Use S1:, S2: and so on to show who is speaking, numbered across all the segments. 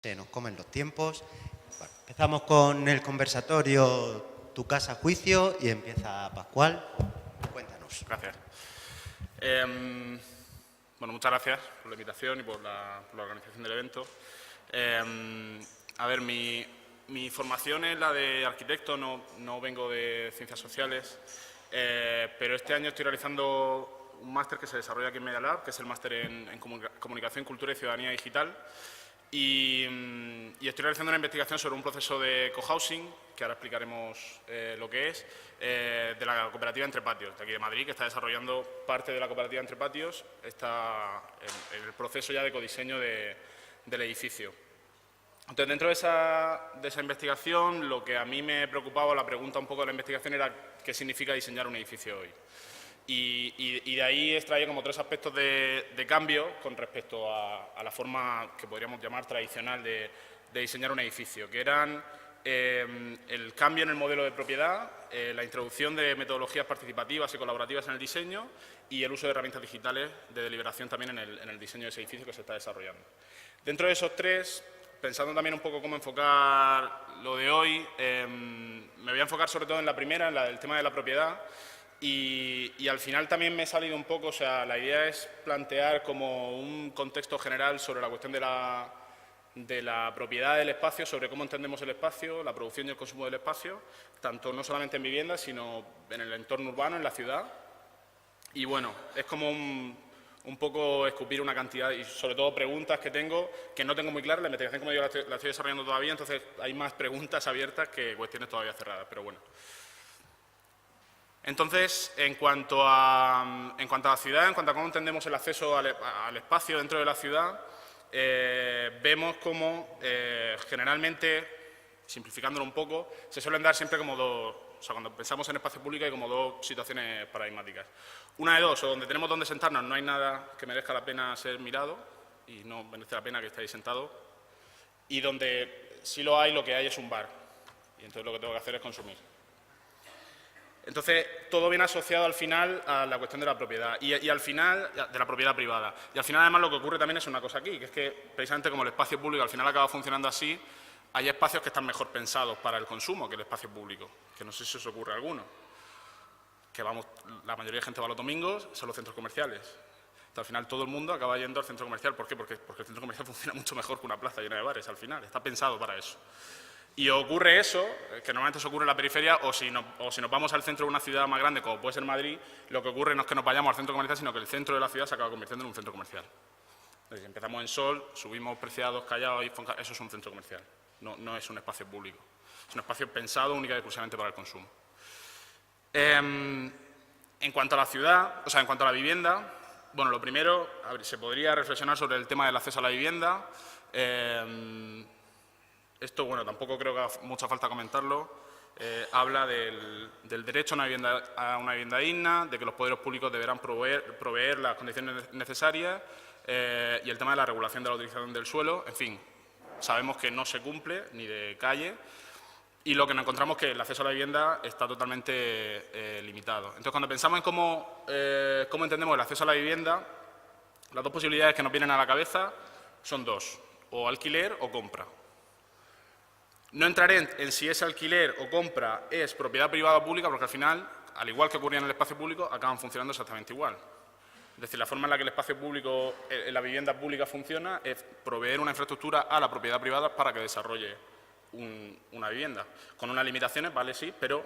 S1: Se nos comen los tiempos. Bueno, empezamos con el conversatorio Tu casa a juicio y empieza Pascual. Cuéntanos.
S2: Gracias. Bueno, muchas gracias por la invitación y por la organización del evento. A ver, mi formación es la de arquitecto, no vengo de ciencias sociales, pero este año estoy realizando un máster que se desarrolla aquí en Media Lab, que es el máster en Comunicación, Cultura y Ciudadanía Digital. Y estoy realizando una investigación sobre un proceso de cohousing, que ahora explicaremos lo que es, de la cooperativa Entre Patios, de aquí de Madrid, que está desarrollando parte de la cooperativa Entre Patios, está en el proceso ya de codiseño del edificio. Entonces, dentro de esa investigación, lo que a mí me preocupaba, la pregunta un poco de la investigación era qué significa diseñar un edificio hoy. Y de ahí extraía como tres aspectos de cambio con respecto a la forma que podríamos llamar tradicional de diseñar un edificio, que eran el cambio en el modelo de propiedad, la introducción de metodologías participativas y colaborativas en el diseño y el uso de herramientas digitales de deliberación también en el diseño de ese edificio que se está desarrollando. Dentro de esos tres, pensando también un poco cómo enfocar lo de hoy, me voy a enfocar sobre todo en la primera, en la del tema de la propiedad. Y al final también me he salido un poco, o sea, la idea es plantear como un contexto general sobre la cuestión de la propiedad del espacio, sobre cómo entendemos el espacio, la producción y el consumo del espacio, tanto no solamente en viviendas, sino en el entorno urbano, en la ciudad. Y bueno, es como un poco escupir una cantidad y sobre todo preguntas que tengo, que no tengo muy claras, la investigación como yo la estoy desarrollando todavía, entonces hay más preguntas abiertas que cuestiones todavía cerradas, pero bueno. Entonces, en cuanto a la ciudad, en cuanto a cómo entendemos el acceso al espacio dentro de la ciudad, vemos cómo generalmente, simplificándolo un poco, se suelen dar siempre como dos, o sea, cuando pensamos en espacio público hay como dos situaciones paradigmáticas. Una de dos, o donde tenemos donde sentarnos, no hay nada que merezca la pena ser mirado y no merece la pena que estéis sentados, y donde sí lo hay, lo que hay es un bar, y entonces lo que tengo que hacer es consumir. Entonces, todo viene asociado al final a la cuestión de la propiedad y al final, de la propiedad privada. Y al final, además, lo que ocurre también es una cosa aquí, que es que precisamente como el espacio público al final acaba funcionando así, hay espacios que están mejor pensados para el consumo que el espacio público, que no sé si os ocurre a alguno. Que vamos, la mayoría de gente va los domingos, son los centros comerciales. Entonces, al final todo el mundo acaba yendo al centro comercial. ¿Por qué? Porque el centro comercial funciona mucho mejor que una plaza llena de bares al final, está pensado para eso. Y ocurre eso, que normalmente se ocurre en la periferia, o si nos vamos al centro de una ciudad más grande, como puede ser Madrid, lo que ocurre no es que nos vayamos al centro comercial, sino que el centro de la ciudad se acaba convirtiendo en un centro comercial. Entonces, empezamos en Sol, subimos Preciados, Callao, eso es un centro comercial, no es un espacio público. Es un espacio pensado única y exclusivamente para el consumo. En cuanto a la ciudad, o sea, en cuanto a la vivienda, bueno, lo primero, se podría reflexionar sobre el tema del acceso a la vivienda. Esto, bueno, tampoco creo que haga mucha falta comentarlo. Habla del derecho a una vivienda digna, de que los poderes públicos deberán proveer las condiciones necesarias y el tema de la regulación de la utilización del suelo. En fin, sabemos que no se cumple ni de calle y lo que nos encontramos es que el acceso a la vivienda está totalmente limitado. Entonces, cuando pensamos en cómo entendemos el acceso a la vivienda, las dos posibilidades que nos vienen a la cabeza son dos, o alquiler o compra. No entraré en si ese alquiler o compra es propiedad privada o pública, porque al final, al igual que ocurría en el espacio público, acaban funcionando exactamente igual. Es decir, la forma en la que el espacio público, la vivienda pública funciona es proveer una infraestructura a la propiedad privada para que desarrolle una vivienda. Con unas limitaciones, vale, sí, pero...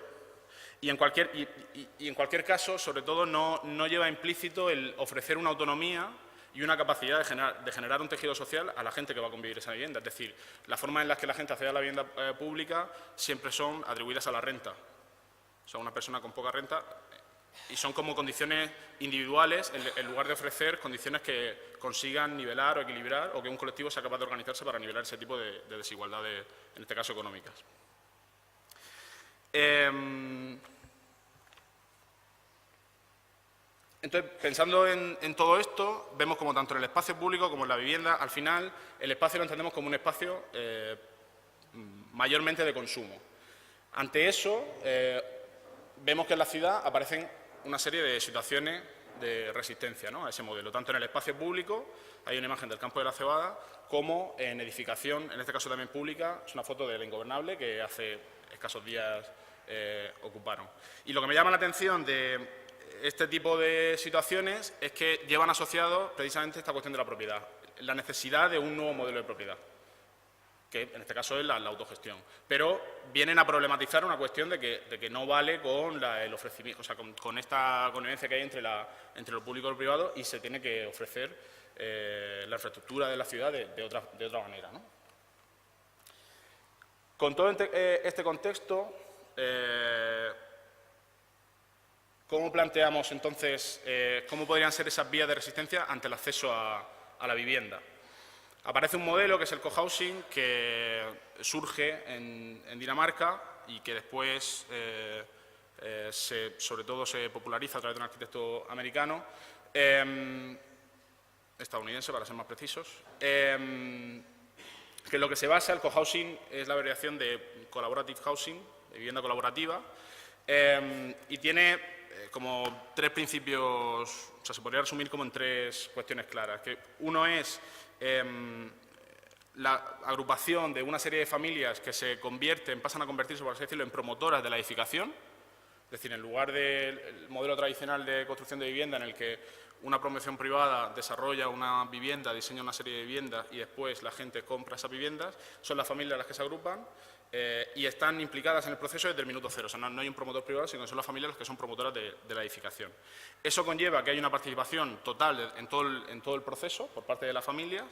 S2: Y en cualquier caso, sobre todo, no lleva implícito el ofrecer una autonomía y una capacidad de generar un tejido social a la gente que va a convivir esa vivienda. Es decir, las formas en las que la gente accede a la vivienda pública siempre son atribuidas a la renta. O sea, una persona con poca renta, y son como condiciones individuales en lugar de ofrecer condiciones que consigan nivelar o equilibrar o que un colectivo sea capaz de organizarse para nivelar ese tipo de desigualdades, en este caso económicas. Entonces, pensando en todo esto, vemos como tanto en el espacio público como en la vivienda, al final, el espacio lo entendemos como un espacio mayormente de consumo. Ante eso, vemos que en la ciudad aparecen una serie de situaciones de resistencia, ¿no?, a ese modelo, tanto en el espacio público hay una imagen del campo de la cebada, como en edificación, en este caso también pública, es una foto del Ingobernable que hace escasos días ocuparon. Y lo que me llama la atención de este tipo de situaciones es que llevan asociado precisamente esta cuestión de la propiedad, la necesidad de un nuevo modelo de propiedad, que en este caso es la autogestión. Pero vienen a problematizar una cuestión de que no vale con el ofrecimiento, o sea, con esta connivencia que hay entre lo público y lo privado, y se tiene que ofrecer la infraestructura de la ciudad de otra manera, ¿no? Con todo este contexto, ¿cómo planteamos entonces, cómo podrían ser esas vías de resistencia ante el acceso a la vivienda? Aparece un modelo que es el cohousing, que surge en Dinamarca y que después, sobre todo, se populariza a través de un arquitecto americano, estadounidense, para ser más precisos, que en lo que se basa el cohousing es la variación de collaborative housing, de vivienda colaborativa, y tiene como tres principios, o sea, se podría resumir como en tres cuestiones claras. Que uno es la agrupación de una serie de familias que pasan a convertirse, por así decirlo, en promotoras de la edificación. Es decir, en lugar del modelo tradicional de construcción de vivienda en el que una promoción privada desarrolla una vivienda, diseña una serie de viviendas y después la gente compra esas viviendas, son las familias las que se agrupan y están implicadas en el proceso desde el minuto cero. O sea, no hay un promotor privado, sino que son las familias las que son promotoras de la edificación. Eso conlleva que hay una participación total en todo el proceso por parte de las familias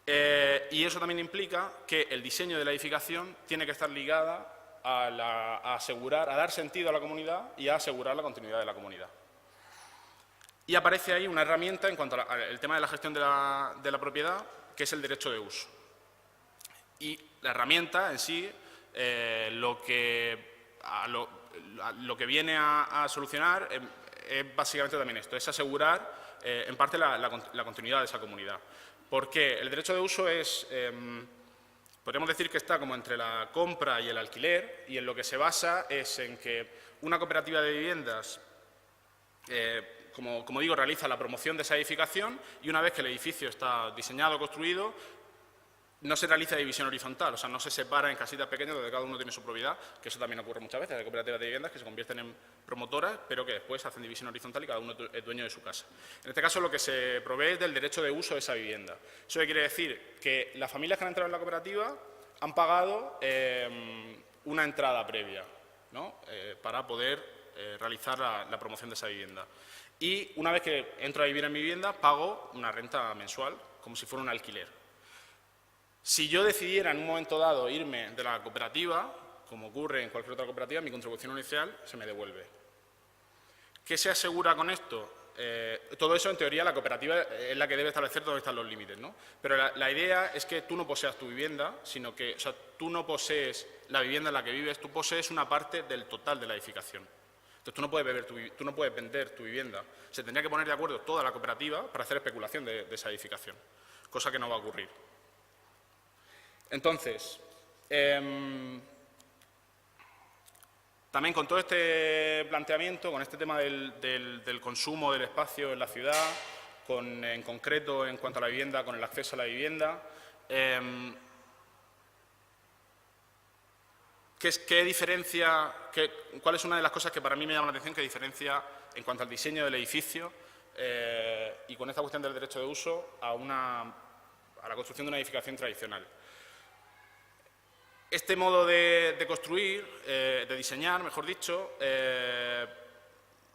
S2: y eso también implica que el diseño de la edificación tiene que estar ligada a dar sentido a la comunidad y a asegurar la continuidad de la comunidad. Y aparece ahí una herramienta en cuanto al tema de la gestión de la propiedad, que es el derecho de uso. Y la herramienta en sí, lo que viene a solucionar es básicamente también esto, es asegurar en parte la continuidad de esa comunidad. Porque el derecho de uso es, podríamos decir que está como entre la compra y el alquiler, y en lo que se basa es en que una cooperativa de viviendas, como digo, realiza la promoción de esa edificación y una vez que el edificio está diseñado, construido, no se realiza división horizontal, o sea, no se separa en casitas pequeñas donde cada uno tiene su propiedad, que eso también ocurre muchas veces, hay cooperativas de viviendas que se convierten en promotoras, pero que después hacen división horizontal y cada uno es dueño de su casa. En este caso, lo que se provee es del derecho de uso de esa vivienda. ¿Eso qué quiere decir? Que las familias que han entrado en la cooperativa han pagado una entrada previa, ¿no? Para poder realizar la promoción de esa vivienda. Y una vez que entro a vivir en mi vivienda, pago una renta mensual, como si fuera un alquiler. Si yo decidiera en un momento dado irme de la cooperativa, como ocurre en cualquier otra cooperativa, mi contribución inicial se me devuelve. ¿Qué se asegura con esto? Todo eso, en teoría, la cooperativa es la que debe establecer dónde están los límites, ¿no? Pero la idea es que tú no poseas tu vivienda, sino que, o sea, tú no posees la vivienda en la que vives, tú posees una parte del total de la edificación. Entonces, tú no puedes vender tu vivienda. Se tendría que poner de acuerdo toda la cooperativa para hacer especulación de esa edificación, cosa que no va a ocurrir. Entonces, también con todo este planteamiento, con este tema del consumo del espacio en la ciudad, en concreto en cuanto a la vivienda, con el acceso a la vivienda, ¿cuál es una de las cosas que para mí me llama la atención que diferencia en cuanto al diseño del edificio y con esta cuestión del derecho de uso a la construcción de una edificación tradicional? Este modo de construir, de diseñar, mejor dicho,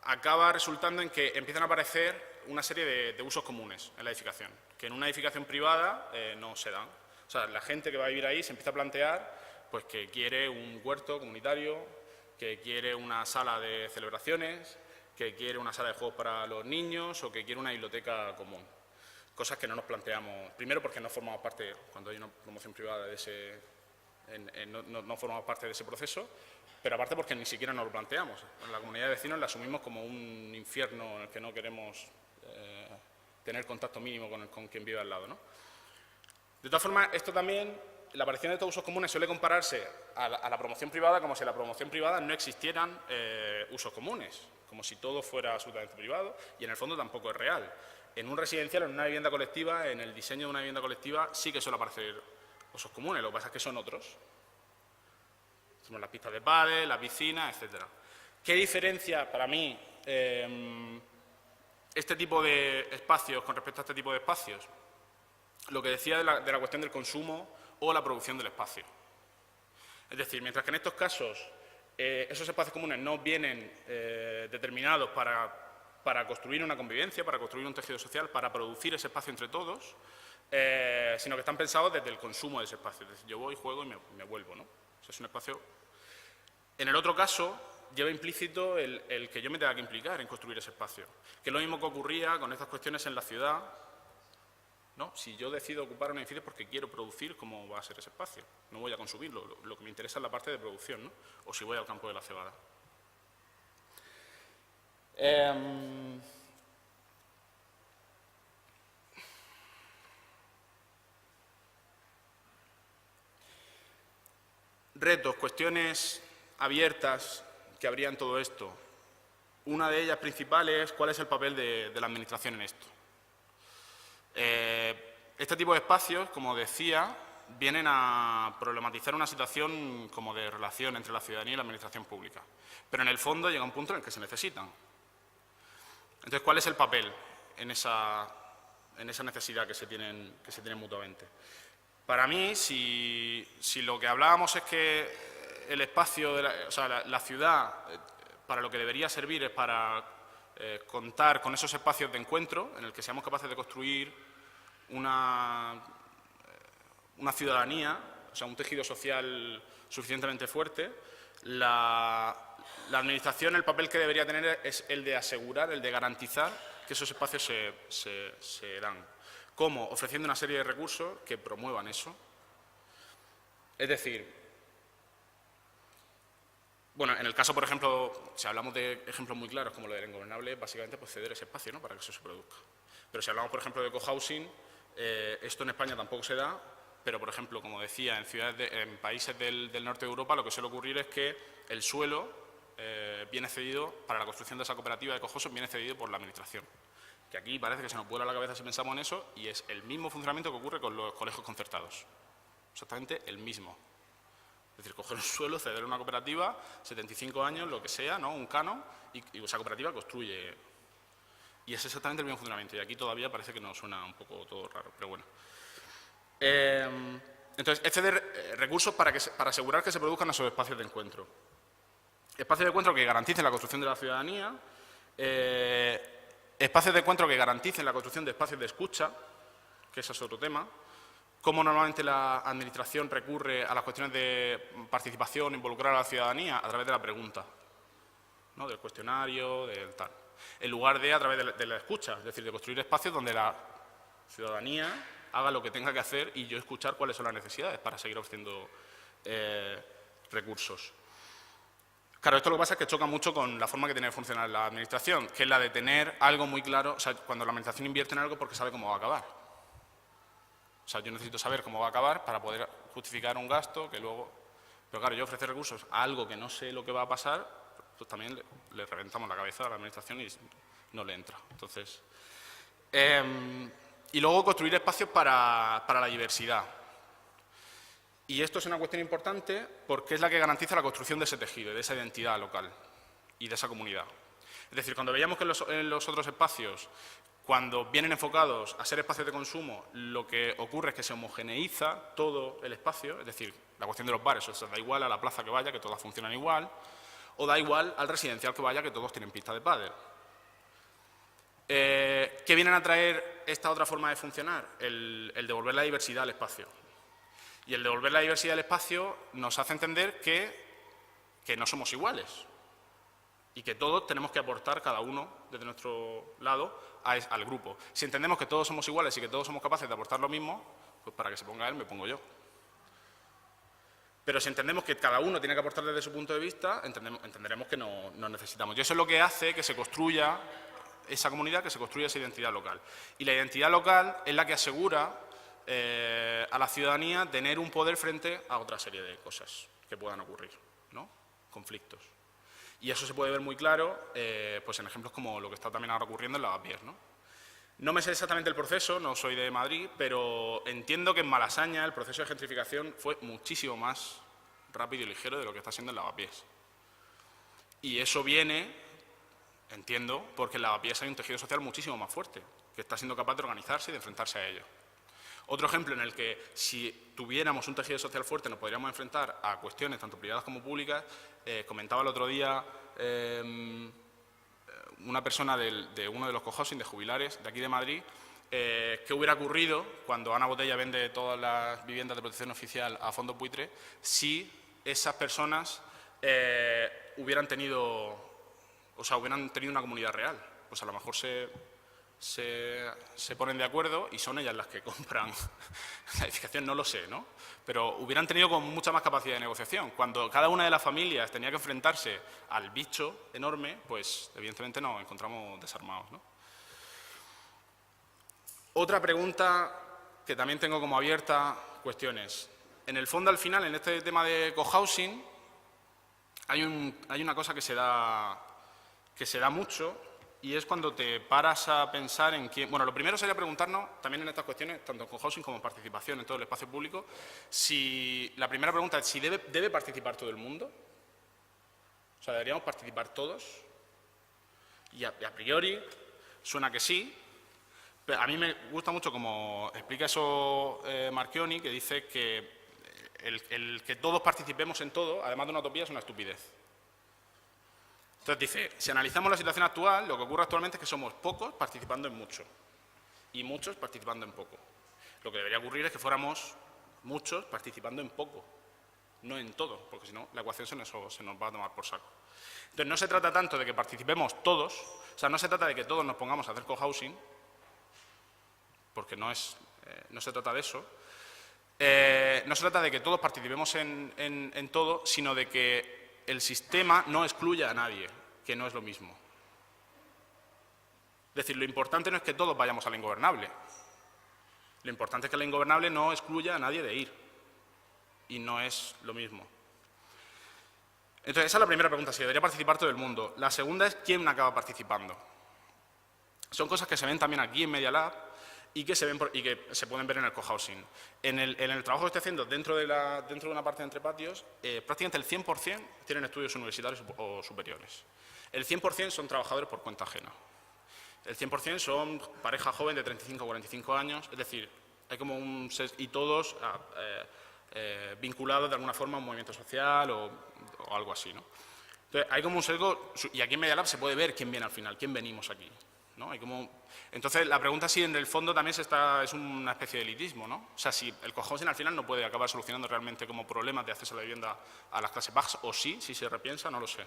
S2: acaba resultando en que empiezan a aparecer una serie de usos comunes en la edificación, que en una edificación privada no se dan. O sea, la gente que va a vivir ahí se empieza a plantear pues, que quiere un huerto comunitario, que quiere una sala de celebraciones, que quiere una sala de juegos para los niños o que quiere una biblioteca común. Cosas que no nos planteamos, primero porque no formamos parte, cuando hay una promoción privada de ese... no formamos parte de ese proceso, pero aparte porque ni siquiera nos lo planteamos. En la comunidad de vecinos la asumimos como un infierno en el que no queremos tener contacto mínimo con quien vive al lado, ¿no? De todas formas, esto también, la aparición de estos usos comunes suele compararse a la promoción privada como si en la promoción privada no existieran usos comunes, como si todo fuera absolutamente privado, y en el fondo tampoco es real. En un residencial, en una vivienda colectiva, en el diseño de una vivienda colectiva, sí que suele aparecer usos comunes, lo que pasa es que son otros. Son las pistas de pádel, la piscina, etc. ¿Qué diferencia para mí este tipo de espacios con respecto a este tipo de espacios? Lo que decía de la cuestión del consumo o la producción del espacio. Es decir, mientras que en estos casos esos espacios comunes no vienen determinados para construir una convivencia, para construir un tejido social, para producir ese espacio entre todos, sino que están pensados desde el consumo de ese espacio. Es decir, yo voy, juego y me vuelvo, ¿no? O sea, es un espacio. En el otro caso, lleva implícito el que yo me tenga que implicar en construir ese espacio, que es lo mismo que ocurría con estas cuestiones en la ciudad, ¿no? Si yo decido ocupar un edificio es porque quiero producir, ¿cómo va a ser ese espacio? No voy a consumirlo, lo que me interesa es la parte de producción, ¿no? O si voy al campo de la cebada. Retos, cuestiones abiertas que habría en todo esto. Una de ellas principal es cuál es el papel de la Administración en esto. Este tipo de espacios, como decía, vienen a problematizar una situación como de relación entre la ciudadanía y la Administración pública. Pero en el fondo llega un punto en el que se necesitan. Entonces, ¿cuál es el papel en esa necesidad que se tienen mutuamente? Para mí, si lo que hablábamos es que el espacio, la ciudad, para lo que debería servir es para contar con esos espacios de encuentro en el que seamos capaces de construir una ciudadanía, o sea, un tejido social suficientemente fuerte, la Administración, el papel que debería tener es el de asegurar, el de garantizar que esos espacios se dan. ¿Cómo? Ofreciendo una serie de recursos que promuevan eso. Es decir, bueno, en el caso, por ejemplo, si hablamos de ejemplos muy claros como lo del ingobernable, básicamente pues ceder ese espacio, ¿no?, para que eso se produzca. Pero si hablamos, por ejemplo, de cohousing, esto en España tampoco se da, pero, por ejemplo, como decía, en países del norte de Europa lo que suele ocurrir es que el suelo viene cedido, para la construcción de esa cooperativa de cohousing, viene cedido por la Administración. Que aquí parece que se nos vuela la cabeza si pensamos en eso, y es el mismo funcionamiento que ocurre con los colegios concertados. Exactamente el mismo. Es decir, coger un suelo, ceder a una cooperativa, 75 años, lo que sea, ¿no?, un canon, y esa cooperativa construye. Y es exactamente el mismo funcionamiento. Y aquí todavía parece que nos suena un poco todo raro, pero bueno. Entonces, es ceder recursos para asegurar que se produzcan esos espacios de encuentro. Espacios de encuentro que garanticen la construcción de la ciudadanía, espacios de encuentro que garanticen la construcción de espacios de escucha, que ese es otro tema. Cómo normalmente la Administración recurre a las cuestiones de participación, involucrar a la ciudadanía a través de la pregunta, ¿no?, del cuestionario, del tal. En lugar de a través de la escucha, es decir, de construir espacios donde la ciudadanía haga lo que tenga que hacer y yo escuchar cuáles son las necesidades para seguir ofreciendo recursos. Claro, esto lo que pasa es que choca mucho con la forma que tiene que funcionar la Administración, que es la de tener algo muy claro, o sea, cuando la Administración invierte en algo porque sabe cómo va a acabar. O sea, yo necesito saber cómo va a acabar para poder justificar un gasto que luego. Pero claro, yo ofrecer recursos a algo que no sé lo que va a pasar, pues también le reventamos la cabeza a la Administración y no le entra. Entonces, y luego construir espacios para la diversidad. Y esto es una cuestión importante porque es la que garantiza la construcción de ese tejido, de esa identidad local y de esa comunidad. Es decir, cuando veíamos que en los otros espacios, cuando vienen enfocados a ser espacios de consumo, lo que ocurre es que se homogeneiza todo el espacio, es decir, la cuestión de los bares, o sea, da igual a la plaza que vaya, que todas funcionan igual, o da igual al residencial que vaya, que todos tienen pista de pádel. ¿Qué vienen a traer esta otra forma de funcionar? El devolver la diversidad al espacio. Y el devolver la diversidad al espacio nos hace entender que no somos iguales y que todos tenemos que aportar, cada uno desde nuestro lado, al grupo. Si entendemos que todos somos iguales y que todos somos capaces de aportar lo mismo, pues para que se ponga él, me pongo yo. Pero si entendemos que cada uno tiene que aportar desde su punto de vista, entenderemos que nos necesitamos. Y eso es lo que hace que se construya esa comunidad, que se construya esa identidad local. Y la identidad local es la que asegura a la ciudadanía tener un poder frente a otra serie de cosas que puedan ocurrir, ¿no?, conflictos. Y eso se puede ver muy claro pues en ejemplos como lo que está también ahora ocurriendo en Lavapiés, ¿no? No me sé exactamente el proceso, no soy de Madrid, pero entiendo que en Malasaña el proceso de gentrificación fue muchísimo más rápido y ligero de lo que está siendo en Lavapiés. Y eso viene, entiendo, porque en Lavapiés hay un tejido social muchísimo más fuerte, que está siendo capaz de organizarse y de enfrentarse a ello. Otro ejemplo en el que, si tuviéramos un tejido social fuerte, nos podríamos enfrentar a cuestiones tanto privadas como públicas. Comentaba el otro día una persona de uno de los cohousing de jubilares de aquí de Madrid, qué hubiera ocurrido cuando Ana Botella vende todas las viviendas de protección oficial a fondo buitre si esas personas hubieran tenido una comunidad real. Pues a lo mejor se ponen de acuerdo y son ellas las que compran la edificación, no lo sé, ¿no? Pero hubieran tenido con mucha más capacidad de negociación. Cuando cada una de las familias tenía que enfrentarse al bicho enorme, pues evidentemente nos encontramos desarmados, ¿no? Otra pregunta que también tengo como abierta, cuestiones. En el fondo, al final, en este tema de cohousing, hay una cosa que se da mucho, y es cuando te paras a pensar en quién... Bueno, lo primero sería preguntarnos, también en estas cuestiones, tanto en cohousing como en participación en todo el espacio público, si la primera pregunta es si debe participar todo el mundo. O sea, ¿deberíamos participar todos? Y a priori suena que sí, pero a mí me gusta mucho como explica eso Marchionni, que dice que el que todos participemos en todo, además de una utopía, es una estupidez. Entonces dice, si analizamos la situación actual, lo que ocurre actualmente es que somos pocos participando en mucho y muchos participando en poco. Lo que debería ocurrir es que fuéramos muchos participando en poco, no en todo, porque si no la ecuación se nos va a tomar por saco. Entonces no se trata tanto de que participemos todos, o sea, no se trata de que todos nos pongamos a hacer cohousing, porque no se trata de eso. No se trata de que todos participemos en todo, sino de que el sistema no excluya a nadie, que no es lo mismo. Es decir, lo importante no es que todos vayamos a la ingobernable. Lo importante es que la ingobernable no excluya a nadie de ir. Y no es lo mismo. Entonces, esa es la primera pregunta, si debería participar todo el mundo. La segunda es quién acaba participando. Son cosas que se ven también aquí en Media Lab y que se pueden ver en el cohousing. En el trabajo que estoy haciendo dentro de una parte de Entre Patios, prácticamente el 100% tienen estudios universitarios o superiores. El 100% son trabajadores por cuenta ajena. El 100% son pareja joven de 35 o 45 años, es decir, hay como y todos vinculados de alguna forma a un movimiento social o algo así, ¿no? Entonces, hay como un sesgo, y aquí en Media Lab se puede ver quién viene al final, quién venimos aquí, ¿no? Entonces, la pregunta sí, en el fondo también es una especie de elitismo, ¿no? O sea, si el cohousing al final no puede acabar solucionando realmente como problemas de acceso a la vivienda a las clases bajas, o sí, si se repiensa, no lo sé.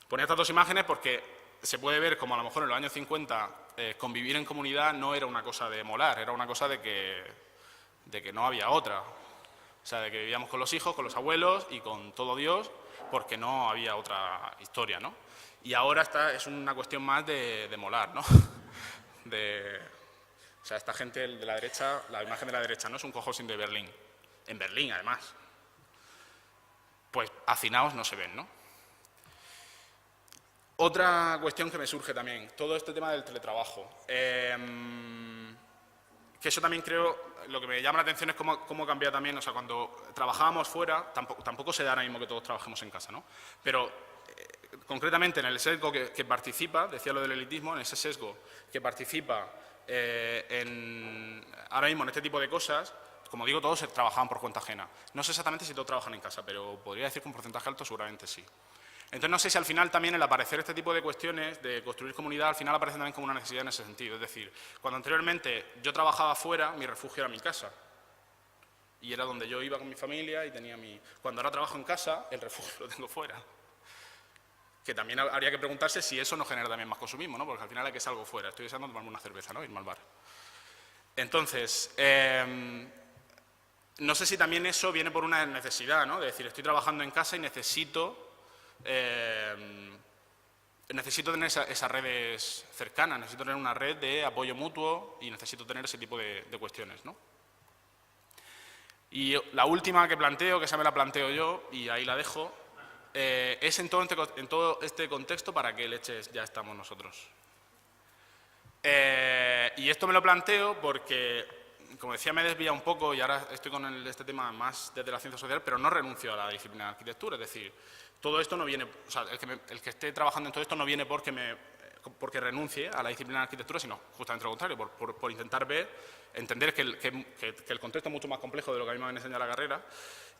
S2: Ponía estas dos imágenes porque se puede ver como a lo mejor en los años 50 convivir en comunidad no era una cosa de molar, era una cosa de que no había otra. O sea, de que vivíamos con los hijos, con los abuelos y con todo Dios, porque no había otra historia, ¿no? Y ahora es una cuestión más de molar, ¿no? O sea, esta gente de la derecha, la imagen de la derecha, ¿no? Es un cohousing de Berlín. En Berlín, además. Pues hacinados no se ven, ¿no? Otra cuestión que me surge también, todo este tema del teletrabajo. Que eso también creo, lo que me llama la atención es cómo cambia también, o sea, cuando trabajábamos fuera, tampoco se da ahora mismo que todos trabajemos en casa, ¿no? Pero concretamente en el sesgo que participa, decía lo del elitismo, en ese sesgo que participa ahora mismo en este tipo de cosas, como digo, todos trabajaban por cuenta ajena. No sé exactamente si todos trabajan en casa, pero podría decir que un porcentaje alto seguramente sí. Entonces, no sé si al final también el aparecer este tipo de cuestiones, de construir comunidad, al final aparece también como una necesidad en ese sentido. Es decir, cuando anteriormente yo trabajaba fuera, mi refugio era mi casa. Y era donde yo iba con mi familia y tenía Cuando ahora trabajo en casa, el refugio lo tengo fuera. Que también habría que preguntarse si eso no genera también más consumismo, ¿no? Porque al final hay que salgo fuera. Estoy deseando tomarme una cerveza, ¿no? Irme al bar. Entonces, no sé si también eso viene por una necesidad, ¿no? De decir, estoy trabajando en casa y necesito tener esas redes cercanas, necesito tener una red de apoyo mutuo y necesito tener ese tipo de cuestiones, ¿no? Y la última que planteo, que esa me la planteo yo y ahí la dejo, es en todo este contexto para qué leches ya estamos nosotros. Y esto me lo planteo porque, como decía, me he desviado un poco y ahora estoy con este tema más desde la ciencia social, pero no renuncio a la disciplina de arquitectura. Es decir, todo esto no viene, o sea, el que esté trabajando en todo esto no viene porque renuncie a la disciplina de arquitectura, sino justamente lo contrario, por intentar entender que el contexto es mucho más complejo de lo que a mí me han enseñado la carrera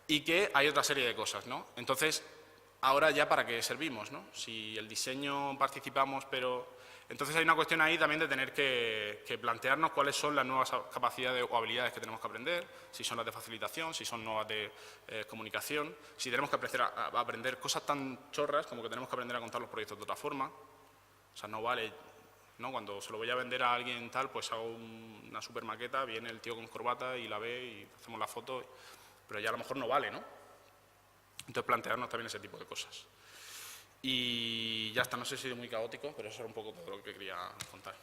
S2: y que hay otra serie de cosas, ¿no? Entonces, ahora ya para qué servimos, ¿no? Si el diseño participamos, pero... Entonces hay una cuestión ahí también de tener que plantearnos cuáles son las nuevas capacidades o habilidades que tenemos que aprender, si son las de facilitación, si son nuevas de comunicación, si tenemos que aprender cosas tan chorras como que tenemos que aprender a contar los proyectos de otra forma. O sea, no vale, ¿no? Cuando se lo voy a vender a alguien tal, pues hago una super maqueta, viene el tío con corbata y la ve y hacemos la foto, pero ya a lo mejor no vale, ¿no? Entonces plantearnos también ese tipo de cosas. Y ya está, no sé si he sido muy caótico, pero eso era un poco todo lo que quería contar.